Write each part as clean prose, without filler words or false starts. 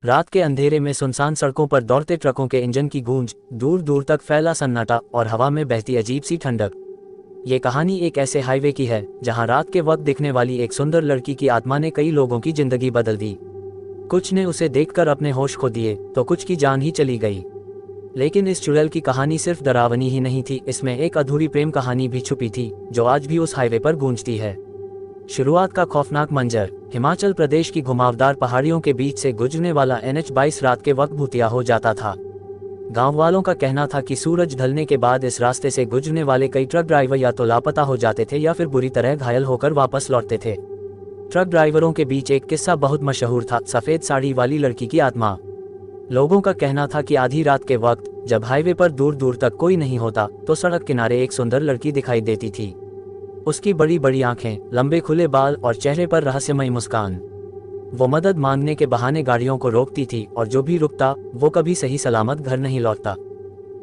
रात के अंधेरे में सुनसान सड़कों पर दौड़ते ट्रकों के इंजन की गूंज, दूर दूर तक फैला सन्नाटा और हवा में बहती अजीब सी ठंडक। ये कहानी एक ऐसे हाईवे की है जहां रात के वक्त दिखने वाली एक सुंदर लड़की की आत्मा ने कई लोगों की जिंदगी बदल दी। कुछ ने उसे देखकर अपने होश खो दिए तो कुछ की जान ही चली गई। लेकिन इस चुड़ैल की कहानी सिर्फ डरावनी ही नहीं थी, इसमें एक अधूरी प्रेम कहानी भी छुपी थी जो आज भी उस हाईवे पर गूंजती है। शुरुआत का खौफनाक मंजर। हिमाचल प्रदेश की घुमावदार पहाड़ियों के बीच से गुजरने वाला NH-22 रात के वक्त भूतिया हो जाता था। गांव वालों का कहना था कि सूरज ढलने के बाद इस रास्ते से गुजरने वाले कई ट्रक ड्राइवर या तो लापता हो जाते थे या फिर बुरी तरह घायल होकर वापस लौटते थे। ट्रक ड्राइवरों के बीच एक किस्सा बहुत मशहूर था, सफेद साड़ी वाली लड़की की आत्मा। लोगों का कहना था कि आधी रात के वक्त जब हाईवे पर दूर दूर तक कोई नहीं होता तो सड़क किनारे एक सुंदर लड़की दिखाई देती थी। उसकी बड़ी बड़ी आंखें, लंबे खुले बाल और चेहरे पर रहस्यमयी मुस्कान। वो मदद मांगने के बहाने गाड़ियों को रोकती थी और जो भी रुकता वो कभी सही सलामत घर नहीं लौटता।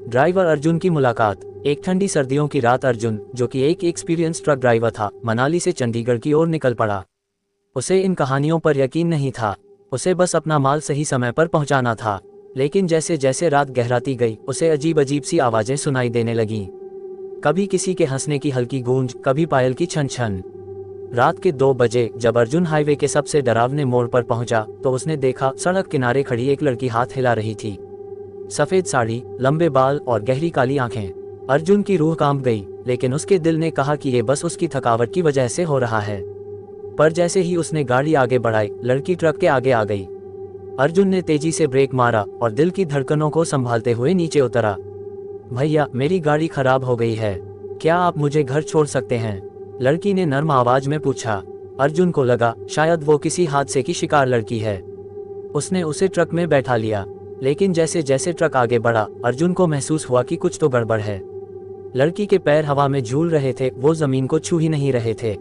ड्राइवर अर्जुन की मुलाकात। एक ठंडी सर्दियों की रात अर्जुन, जो कि एक एक्सपीरियंस ट्रक ड्राइवर था, मनाली से चंडीगढ़ की ओर निकल पड़ा। उसे इन कहानियों पर यकीन नहीं था, उसे बस अपना माल सही समय पर पहुंचाना था। लेकिन जैसे जैसे रात गहराती गई उसे अजीब अजीब सी आवाजें सुनाई देने लगीं। कभी किसी के हंसने की हल्की गूंज, कभी पायल की छन छन। रात के 2 बजे जब अर्जुन हाईवे के सबसे डरावने मोड़ पर पहुंचा तो उसने देखा सड़क किनारे खड़ी एक लड़की हाथ हिला रही थी। सफेद साड़ी, लंबे बाल और गहरी काली आंखें। अर्जुन की रूह कांप गई, लेकिन उसके दिल ने कहा कि ये बस उसकी थकावट की वजह से हो रहा है। पर जैसे ही उसने गाड़ी आगे बढ़ाई, लड़की ट्रक के आगे आ गई। अर्जुन ने तेजी से ब्रेक मारा और दिल की धड़कनों को संभालते हुए नीचे उतरा। भैया, मेरी गाड़ी खराब हो गई है, क्या आप मुझे घर छोड़ सकते हैं? लड़की ने नर्म आवाज में पूछा। अर्जुन को लगा शायद वो किसी हादसे की शिकार लड़की है। उसने उसे ट्रक में बैठा लिया, लेकिन जैसे जैसे ट्रक आगे बढ़ा अर्जुन को महसूस हुआ कि कुछ तो गड़बड़ है। लड़की के पैर हवा में झूल रहे थे, वो जमीन को छू ही नहीं रहे थे।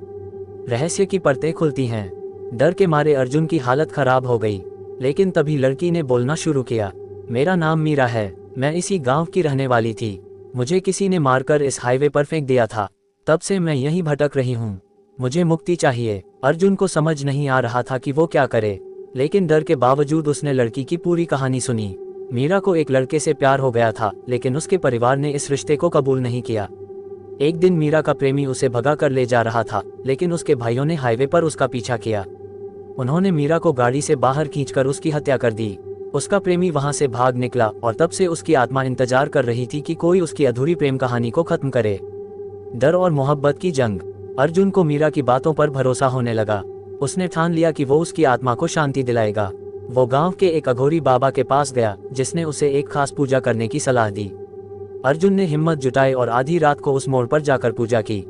रहस्य की परतें खुलती हैं। डर के मारे अर्जुन की हालत खराब हो गई, लेकिन तभी लड़की ने बोलना शुरू किया। मेरा नाम मीरा है, मैं इसी गांव की रहने वाली थी। मुझे किसी ने मारकर इस हाईवे पर फेंक दिया था, तब से मैं यहीं भटक रही हूँ। मुझे मुक्ति चाहिए। अर्जुन को समझ नहीं आ रहा था कि वो क्या करे, लेकिन डर के बावजूद उसने लड़की की पूरी कहानी सुनी। मीरा को एक लड़के से प्यार हो गया था, लेकिन उसके परिवार ने इस रिश्ते को कबूल नहीं किया। एक दिन मीरा का प्रेमी उसे भगा कर ले जा रहा था, लेकिन उसके भाइयों ने हाईवे पर उसका पीछा किया। उन्होंने मीरा को गाड़ी से बाहर खींचकर उसकी हत्या कर दी। उसका प्रेमी वहां से भाग निकला और तब से उसकी आत्मा इंतजार कर रही थी कि कोई उसकी अधूरी प्रेम कहानी को खत्म करे। डर और मोहब्बत की जंग। अर्जुन को मीरा की बातों पर भरोसा होने लगा। उसने ठान लिया कि वो उसकी आत्मा को शांति दिलाएगा। वो गांव के एक अघोरी बाबा के पास गया, जिसने उसे एक खास पूजा करने की सलाह दी। अर्जुन ने हिम्मत जुटाई और आधी रात को उस मोड़ पर जाकर पूजा की।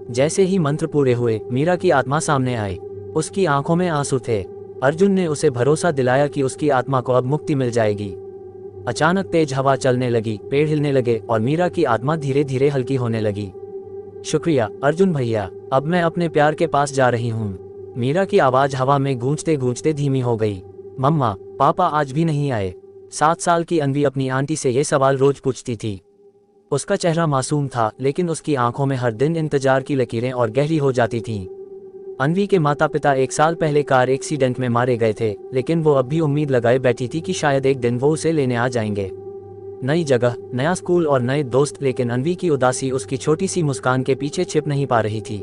जैसे ही मंत्र पूरे हुए, मीरा की आत्मा सामने आई। उसकी आंखों में आंसू थे। अर्जुन ने उसे भरोसा दिलाया कि उसकी आत्मा को अब मुक्ति मिल जाएगी। अचानक तेज हवा चलने लगी, पेड़ हिलने लगे और मीरा की आत्मा धीरे धीरे हल्की होने लगी। शुक्रिया अर्जुन भैया, अब मैं अपने प्यार के पास जा रही हूँ। मीरा की आवाज हवा में गूंजते गूंजते धीमी हो गई। मम्मा, पापा आज भी नहीं आए? 7 साल की अन्वी अपनी आंटी से ये सवाल रोज पूछती थी। उसका चेहरा मासूम था, लेकिन उसकी आंखों में हर दिन इंतजार की लकीरें और गहरी हो जाती थीं। अन्वी के माता पिता 1 साल पहले कार एक्सीडेंट में मारे गए थे, लेकिन वो अब भी उम्मीद लगाए बैठी थी कि शायद एक दिन वो उसे लेने आ जाएंगे। नई जगह, नया स्कूल और नए दोस्त, लेकिन अन्वी की उदासी उसकी छोटी सी मुस्कान के पीछे छिप नहीं पा रही थी।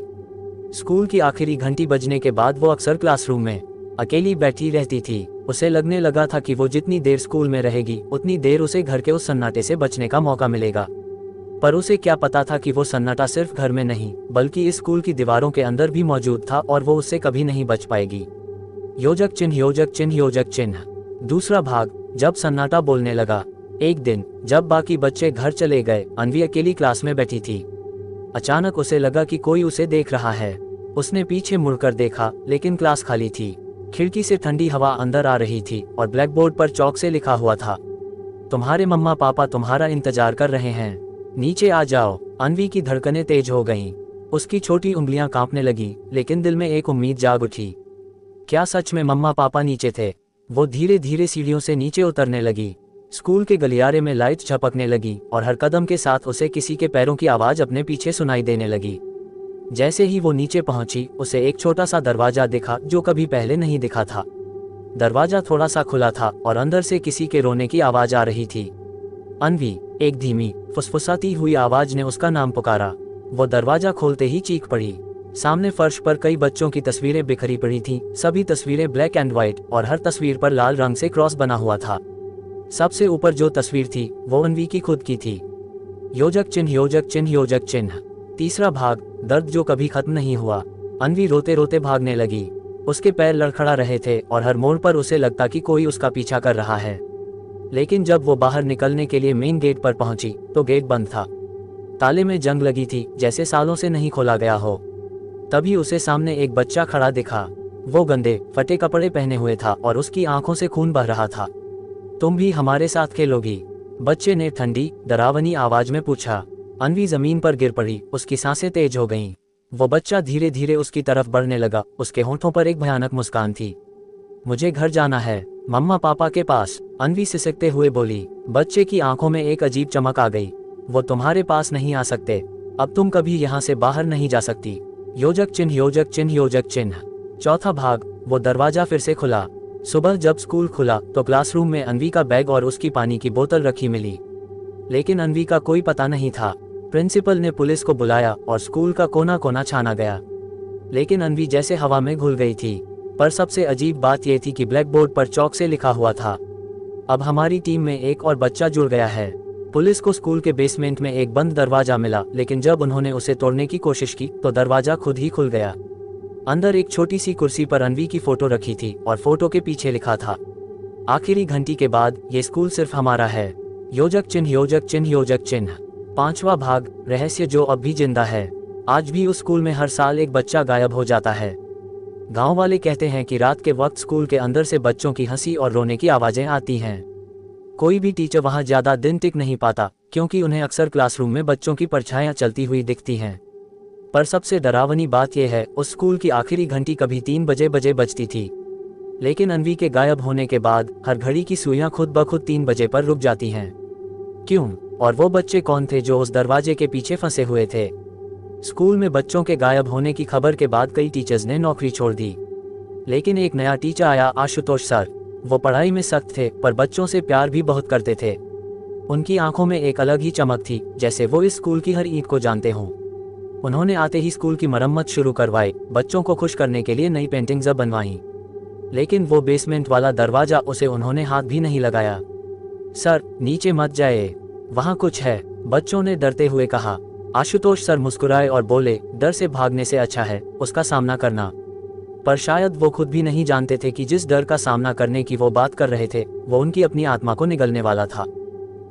स्कूल की आखिरी घंटी बजने के बाद वो अक्सर क्लासरूम में अकेली बैठी रहती थी। उसे लगने लगा था कि वो जितनी देर स्कूल में रहेगी उतनी देर उसे घर के उस सन्नाटे से बचने का मौका मिलेगा। पर उसे क्या पता था कि वो सन्नाटा सिर्फ घर में नहीं बल्कि इस स्कूल की दीवारों के अंदर भी मौजूद था, और वो उससे कभी नहीं बच पाएगी। योजक चिन्ह, योजक चिन्ह, योजक चिन्ह। दूसरा भाग। जब सन्नाटा बोलने लगा। एक दिन जब बाकी बच्चे घर चले गए, अन्वी अकेली क्लास में बैठी थी। अचानक उसे लगा कि कोई उसे देख रहा है। उसने पीछे मुड़कर देखा, लेकिन क्लास खाली थी। खिड़की से ठंडी हवा अंदर आ रही थी और ब्लैक बोर्ड पर चौक से लिखा हुआ था, तुम्हारे मम्मा पापा तुम्हारा इंतजार कर रहे हैं, नीचे आ जाओ। अन्वी की धड़कनें तेज हो गईं। उसकी छोटी उंगलियां कांपने लगी, लेकिन दिल में एक उम्मीद जाग उठी। क्या सच में मम्मा पापा नीचे थे? वो धीरे धीरे सीढ़ियों से नीचे उतरने लगी। स्कूल के गलियारे में लाइट झपकने लगी और हर कदम के साथ उसे किसी के पैरों की आवाज अपने पीछे सुनाई देने लगी। जैसे ही वो नीचे पहुंची, उसे एक छोटा सा दरवाजा दिखा जो कभी पहले नहीं दिखा था। दरवाजा थोड़ा सा खुला था और अंदर से किसी के रोने की आवाज आ रही थी। अन्वी, एक धीमी फुसफुसाती हुई आवाज ने उसका नाम पुकारा। वो दरवाजा खोलते ही चीख पड़ी। सामने फर्श पर कई बच्चों की तस्वीरें बिखरी पड़ी थीं, सभी तस्वीरें ब्लैक एंड व्हाइट और हर तस्वीर पर लाल रंग से क्रॉस बना हुआ था। सबसे ऊपर जो तस्वीर थी वो अन्वी की खुद की थी। योजक चिन्ह, योजक चिन्ह, योजक चिन्ह। तीसरा भाग, दर्द जो कभी खत्म नहीं हुआ। अन्वी रोते रोते भागने लगी। उसके पैर लड़खड़ा रहे थे और हर मोड़ पर उसे लगता कि कोई उसका पीछा कर रहा है। लेकिन जब वो बाहर निकलने के लिए मेन गेट पर पहुंची तो गेट बंद था। ताले में जंग लगी थी, जैसे सालों से नहीं खोला गया हो। तभी उसे सामने एक बच्चा खड़ा दिखा। वो गंदे फटे कपड़े पहने हुए था और उसकी आंखों से खून बह रहा था। तुम भी हमारे साथ खेलोगी? बच्चे ने ठंडी डरावनी आवाज में पूछा। अन्वी जमीन पर गिर पड़ी, उसकी सांसें तेज हो गईं। वो बच्चा धीरे धीरे उसकी तरफ बढ़ने लगा। उसके होंठों पर एक भयानक मुस्कान थी। मुझे घर जाना है, मम्मा पापा के पास, अन्वी सिसकते हुए बोली। बच्चे की आंखों में एक अजीब चमक आ गई। वो तुम्हारे पास नहीं आ सकते, अब तुम कभी यहाँ से बाहर नहीं जा सकती। योजक चिन्ह, योजक चिन्ह, योजक चिन्ह। चौथा भाग, वो दरवाजा फिर से खुला। सुबह जब स्कूल खुला तो क्लासरूम में अन्वी का बैग और उसकी पानी की बोतल रखी मिली, लेकिन अन्वी का कोई पता नहीं था। प्रिंसिपल ने पुलिस को बुलाया और स्कूल का कोना कोना छाना गया, लेकिन अन्वी जैसे हवा में घुल गई थी। पर सबसे अजीब बात यह थी कि ब्लैक बोर्ड पर चौक से लिखा हुआ था, अब हमारी टीम में एक और बच्चा जुड़ गया है। पुलिस को स्कूल के बेसमेंट में एक बंद दरवाजा मिला, लेकिन जब उन्होंने उसे तोड़ने की कोशिश की तो दरवाजा खुद ही खुल गया। अंदर एक छोटी सी कुर्सी पर अन्वी की फोटो रखी थी और फोटो के पीछे लिखा था, आखिरी घंटी के बाद ये स्कूल सिर्फ हमारा है। योजक चिन्ह, योजक चिन्ह, योजक चिन्ह। पांचवा भाग, रहस्य जो अब भी जिंदा है। आज भी उस स्कूल में हर साल एक बच्चा गायब हो जाता है। गांव वाले कहते हैं कि रात के वक्त स्कूल के अंदर से बच्चों की हंसी और रोने की आवाजें आती हैं। कोई भी टीचर वहां ज्यादा दिन टिक नहीं पाता, क्योंकि उन्हें अक्सर क्लासरूम में बच्चों की परछाइयां चलती हुई दिखती हैं। पर सबसे डरावनी बात यह है, उस स्कूल की आखिरी घंटी कभी 3 बजे बजती थी, लेकिन अन्वी के गायब होने के बाद हर घड़ी की सुइयां खुद ब खुद 3 बजे पर रुक जाती हैं। क्यों? और वो बच्चे कौन थे जो उस दरवाजे के पीछे फंसे हुए थे? स्कूल में बच्चों के गायब होने की खबर के बाद कई टीचर्स ने नौकरी छोड़ दी, लेकिन एक नया टीचर आया, आशुतोष सर। वो पढ़ाई में सख्त थे पर बच्चों से प्यार भी बहुत करते थे। उनकी आंखों में एक अलग ही चमक थी, जैसे वो इस स्कूल की हर ईंट को जानते हों। उन्होंने आते ही स्कूल की मरम्मत शुरू करवाई, बच्चों को खुश करने के लिए नई पेंटिंग्स बनवाई, लेकिन वो बेसमेंट वाला दरवाजा, उसे उन्होंने हाथ भी नहीं लगाया। सर, नीचे मत जाए, वहाँ कुछ है, बच्चों ने डरते हुए कहा। आशुतोष सर मुस्कुराए और बोले, डर से भागने से अच्छा है उसका सामना करना। पर शायद वो खुद भी नहीं जानते थे कि जिस डर का सामना करने की वो बात कर रहे थे, वो उनकी अपनी आत्मा को निगलने वाला था।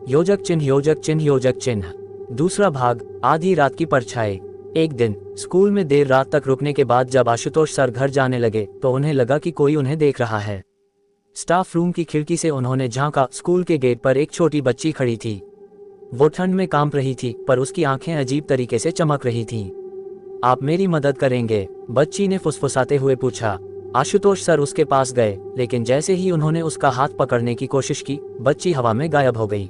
योजक चिन्ह, योजक चिन्ह, योजक चिन्ह। दूसरा भाग, आधी रात की परछाई। एक दिन स्कूल में देर रात तक रुकने के बाद जब आशुतोष सर घर जाने लगे तो उन्हें लगा कि कोई उन्हें देख रहा है। स्टाफ रूम की खिड़की से उन्होंने झांका। स्कूल के गेट पर एक छोटी बच्ची खड़ी थी। वो ठंड में कांप रही थी, पर उसकी आंखें अजीब तरीके से चमक रही थीं। आप मेरी मदद करेंगे? बच्ची ने फुसफुसाते हुए पूछा। आशुतोष सर उसके पास गए, लेकिन जैसे ही उन्होंने उसका हाथ पकड़ने की कोशिश की, बच्ची हवा में गायब हो गई।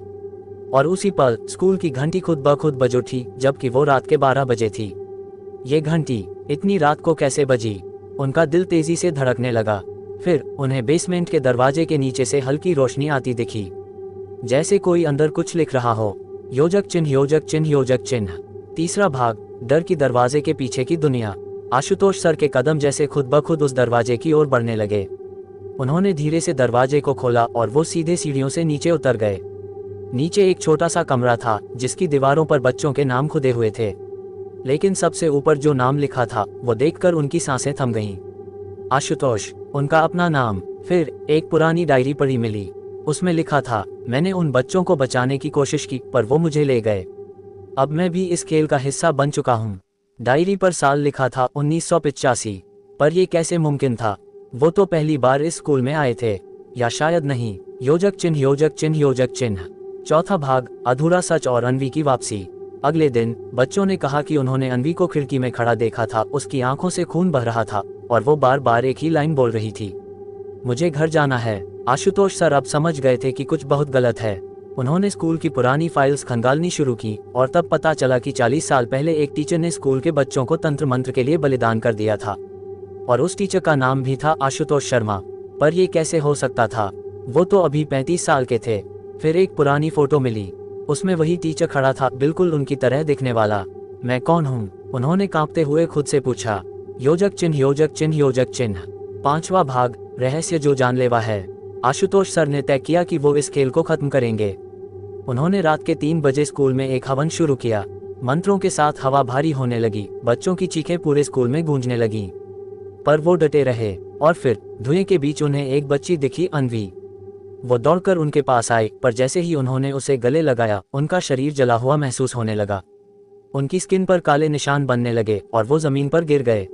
और उसी पल स्कूल की घंटी खुद ब खुद बज उठी, जबकि वो रात के 12 बजे थी। ये घंटी इतनी रात को कैसे बजी? उनका दिल तेजी से धड़कने लगा। फिर उन्हें बेसमेंट के दरवाजे के नीचे से हल्की रोशनी आती दिखी, जैसे कोई अंदर कुछ लिख रहा हो। योजक चिन्ह, योजक चिन्ह, योजक चिन्ह। तीसरा भाग, डर की दरवाजे के पीछे की दुनिया। आशुतोष सर के कदम जैसे खुद ब खुद उस दरवाजे की ओर बढ़ने लगे। उन्होंने धीरे से दरवाजे को खोला और वो सीधे सीढ़ियों से नीचे उतर गए। नीचे एक छोटा सा कमरा था, जिसकी दीवारों पर बच्चों के नाम खुदे हुए थे, लेकिन सबसे ऊपर जो नाम लिखा था वो देखकर उनकी सांसें थम गईं। आशुतोष, उनका अपना नाम। फिर एक पुरानी डायरी पढ़ी मिली, उसमें लिखा था, मैंने उन बच्चों को बचाने की कोशिश की पर वो मुझे ले गए। अब मैं भी इस खेल का हिस्सा बन चुका हूँ। डायरी पर साल लिखा था 1985, पर यह कैसे मुमकिन था? वो तो पहली बार इस स्कूल में आए थे, या शायद नहीं। योजक चिन्ह, योजक चिन्ह, योजक चिन्ह। चौथा भाग, अधूरा सच और अन्वी की वापसी। अगले दिन बच्चों ने कहा कि उन्होंने अन्वी को खिड़की में खड़ा देखा था। उसकी आंखों से खून बह रहा था और वो बार बार एक ही लाइन बोल रही थी, मुझे घर जाना है। आशुतोष सर अब समझ गए थे कि कुछ बहुत गलत है। उन्होंने स्कूल की पुरानी फाइल्स खंगालनी शुरू की और तब पता चला कि 40 साल पहले एक टीचर ने स्कूल के बच्चों को तंत्र मंत्र के लिए बलिदान कर दिया था, और उस टीचर का नाम भी था आशुतोष शर्मा। पर ये कैसे हो सकता था? वो तो अभी 35 साल के थे। फिर एक पुरानी फोटो मिली, उसमें वही टीचर खड़ा था, बिल्कुल उनकी तरह दिखने वाला। मैं कौन हूँ? उन्होंने कांपते हुए खुद से पूछा। योजक चिन्ह, योजक चिन्ह, योजक चिन्ह। 5वां भाग, रहस्य जो जानलेवा है। आशुतोष सर ने तय किया कि वो इस खेल को खत्म करेंगे। उन्होंने रात के 3 बजे स्कूल में एक हवन शुरू किया। मंत्रों के साथ हवा भारी होने लगी, बच्चों की चीखें पूरे स्कूल में गूंजने लगी। पर वो डटे रहे, और फिर धुएं के बीच उन्हें एक बच्ची दिखी, अन्वी। वो दौड़कर उनके पास आई, पर जैसे ही उन्होंने उसे गले लगाया, उनका शरीर जला हुआ महसूस होने लगा। उनकी स्किन पर काले निशान बनने लगे और वो जमीन पर गिर गए।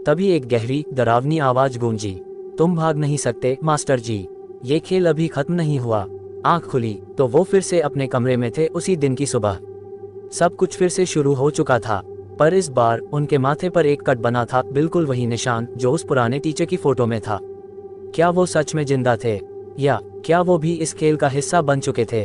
तभी एक गहरी, डरावनी आवाज गूंजी, तुम भाग नहीं सकते मास्टर जी, ये खेल अभी खत्म नहीं हुआ। आंख खुली तो वो फिर से अपने कमरे में थे, उसी दिन की सुबह। सब कुछ फिर से शुरू हो चुका था, पर इस बार उनके माथे पर एक कट बना था, बिल्कुल वही निशान जो उस पुराने टीचर की फोटो में था। क्या वो सच में जिंदा थे, या क्या वो भी इस खेल का हिस्सा बन चुके थे?